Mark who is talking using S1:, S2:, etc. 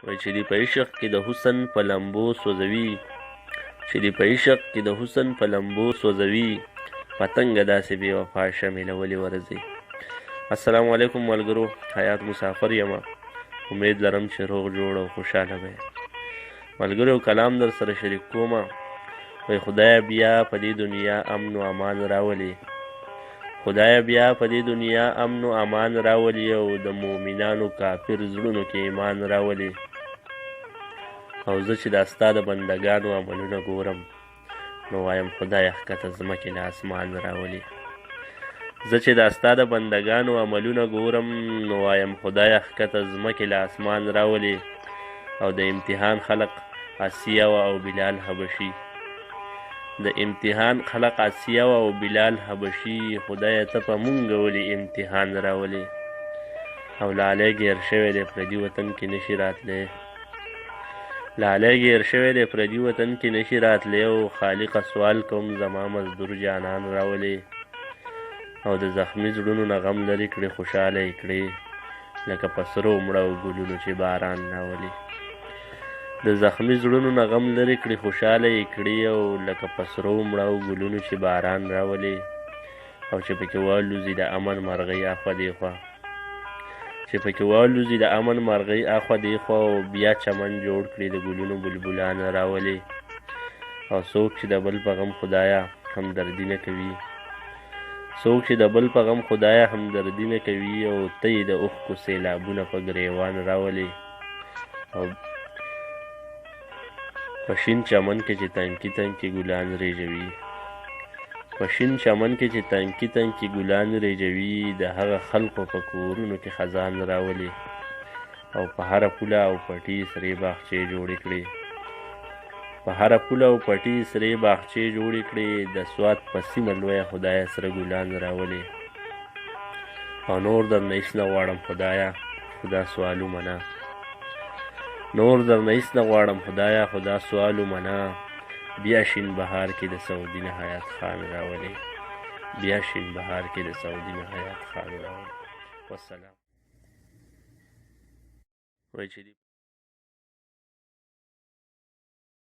S1: وای چې دی په عشق کې د حسن په لمبو سوځوي، چې دی په عشق کې د حسن په لمبو سوځوي، پتنګه داسې بې وفا شمې له ولې ورځي. السلام علیکم ملګرو، حیات مسافر یم. امید لرم چې روغ جوړ او خوشحاله به. ملګرو کلام در سره شریک کومه. وای خدای بیا په دې دنیا امن و امان راولي، خدای بیا په دې دنیا امن و امان راولي، او د مؤمنانو کافر زړونو کې ایمان راولي. او زه چې دا ستا د بندګانو عملونه ګورم، نو وایم خدای ښکته ځمکې له اسمان راولي. زه چې دا ستا د بندګانو عملونه ګورم، نو وایم خدای ښکته ځمکې له اسمان راولي. او د امتحان خلق آسیه او بلال حبشي، د امتحان خلق آسیه او بلال حبشي، خدای ته په مونږ ولې امتحان راولي. او لالی ګیر شوی دی پردي وطن کې نشي راتلی، لالی ګیر شوی دی پردي وطن کې نشي راتلی. او خالقه سوال کوم زما مزدور جانان راولي. او د زخمي زړونو نه غم لرې کړي، خوشحاله یې کړي لکه په سرو مړو ګلونو چې باران راولي. د زخمي زړونو نه غم لرې کړي، خوشحاله یې کړي، او لکه په سرو مړو ګلونو چې باران راولي. او چې پکې والوزي د امن مرغۍ اخوا دیخوا، چې پکې والوزي د امن مرغۍ اخوا دیخوا، او بیا چمن جوړ کړي د ګلونو بلبلان راولي. او څوک چې د بل په غم خدایا همدردي نه کوي، څوک چې د بل په غم خدایا همدردي نه کوي، او ته یې د اوښکو سیلابونه په ګریوان راولي. او په شین چمن کې چې تنکي تنکي ګلان ریژوي، په شین چمن کې چې تنکي تنکي ګلان ریژوي، د هغه خلقو په کورونو کې خزان راولي. او په هره پوله او پټي سرې باغچې جوړې کړي، په هره پوله او پټي سرې باغچې جوړې کړي، د سوات په سیمه لویه خدایه سره ګلان راولي. او نور درنه هېڅ نه غواړم خدایه، خدا سوال ومنه، نور درنه هېڅ نه غواړم خدایه، خدا سوال ومنه. بیا شین بهار کې د سعودي نه حیات خان راولي، بیا شین بهار کې د سعودي نه حیات خان راولي. والسلام. وای چې